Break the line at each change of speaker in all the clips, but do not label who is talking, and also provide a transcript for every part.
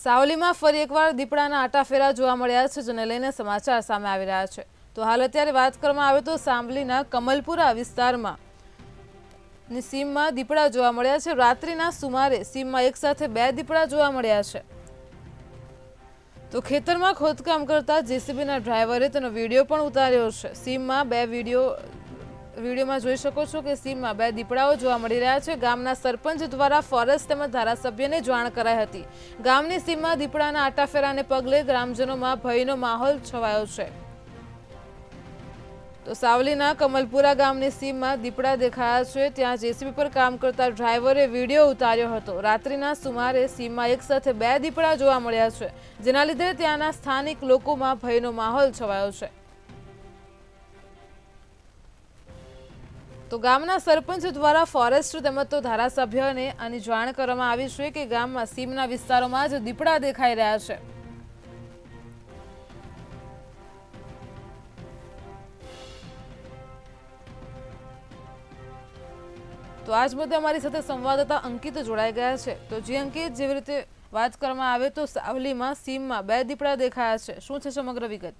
સાવલીમાં ફરી એકવાર દીપડાના આટાફેરા જોવા મળ્યા છે, જેને લઈને સમાચાર સામે આવી રહ્યા છે। તો હાલ અત્યારે વાત કરવામાં આવે તો સાવલીના કમલપુરા વિસ્તારમાં ની સીમમાં દીપડા જોવા મળ્યા છે। રાત્રિના સુમારે સીમમાં એક સાથે 2 દીપડા જોવા મળ્યા છે। તો ખેતરમાં ખોદકામ કરતા જેસીબીના ડ્રાઈવરે તેનો વિડીયો પણ ઉતાર્યો છે। સીમમાં 2 વિડીયોમાં જોઈ શકો છો કે સીમમાં 2 દીપડાઓ જોવા મળી રહ્યા છે। ગામના સરપંચ દ્વારા ફોરેસ્ટ તેમજ ધારાસભ્યને જાણ કરાઈ હતી। ગામની સીમમાં દીપડાના આટાફેરાને પગલે ગ્રામજનોમાં ભયનો માહોલ છવાયો છે। તો સાવલીના કમલપુરા ગામની સીમમાં દીપડા દેખાયા છે। ત્યાં જેસીબી પર કામ કરતા ડ્રાઈવરે વિડીયો ઉતાર્યો હતો। રાત્રિના સુમારે સીમમાં એક સાથે 2 દીપડા જોવા મળ્યા છે, જેના લીધે ત્યાંના સ્થાનિક લોકોમાં ભયનો માહોલ છવાયો છે। તો ગામના સરપંચ દ્વારા ફોરેસ્ટ તેમજ તો ધારાસભ્યને આની જાણ કરવામાં આવી છે કે ગામમાં સીમના વિસ્તારોમાં જ દીપડા દેખાઈ રહ્યા છે। તો આજ મુદ્દે અમારી સાથે સંવાદદાતા અંકિત જોડાઈ ગયા છે। તો જી અંકિત, જેવી રીતે વાત કરવામાં આવે તો સાવલીમાં સીમમાં 2 દીપડા દેખાયા છે, શું છે સમગ્ર વિગત?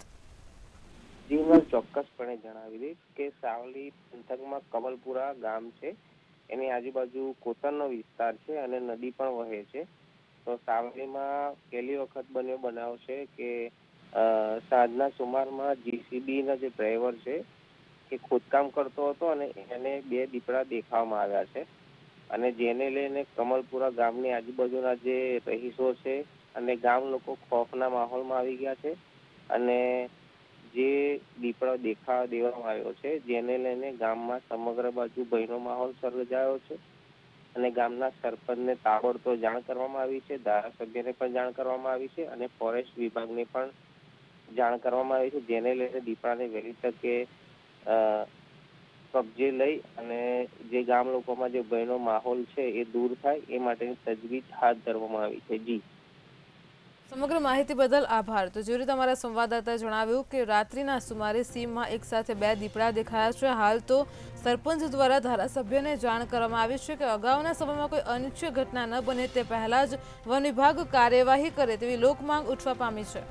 જી મેં ચોક્કસપણે જણાવી દઈશ કે સાવલી પંથકમાં કમલપુરા ગામ છે, એની આજુબાજુ કોતરનો વિસ્તાર છે અને નદી પણ વહે છે। તો સાવલીમાં પહેલી વખત બન્યો બનાવ છે કે સાંજના સુમારમાં જેસીબીના જે ડ્રાઈવર છે એ ખોદકામ કરતો હતો અને એને 2 દીપડા દેખાવામાં આવ્યા છે, અને જેને લઈને કમલપુરા ગામની આજુબાજુના જે રહીશો છે અને ગામ લોકો ખોફના માહોલમાં આવી ગયા છે। અને જે દીપડો દેવામાં આવ્યો છે, જેને લઈને ગામમાં સમગ્ર બાજુ ભયનો માહોલ સર્જાયો છે અને ગામના સરપંચને તાબડતોડ જાણ કરવામાં આવી છે, ધારાસભ્યને પણ જાણ કરવામાં આવી છે અને ફોરેસ્ટ વિભાગને પણ જાણ કરવામાં આવી છે, જેને લઈને દીપડાને વહેલી તકે કબજે લઈ અને જે ગામ લોકોમાં જે ભયનો માહોલ છે એ દૂર થાય એ માટેની તજવીજ હાથ ધરવામાં આવી છે। જી,
સમગ્ર માહિતી બદલ આભાર। તો જે રીતે અમારા સંવાદદાતાએ જણાવ્યું કે રાત્રિના સુમારે સીમમાં એક સાથે 2 દીપડા દેખાયા છે। હાલ તો સરપંચ દ્વારા ધારાસભ્યને જાણ કરવામાં આવી છે કે અગાઉના સમયમાં કોઈ અનિચ્છનીય ઘટના ન બને તે પહેલા જ વન વિભાગ કાર્યવાહી કરે તેવી લોકમાંગ ઉઠવા પામી છે।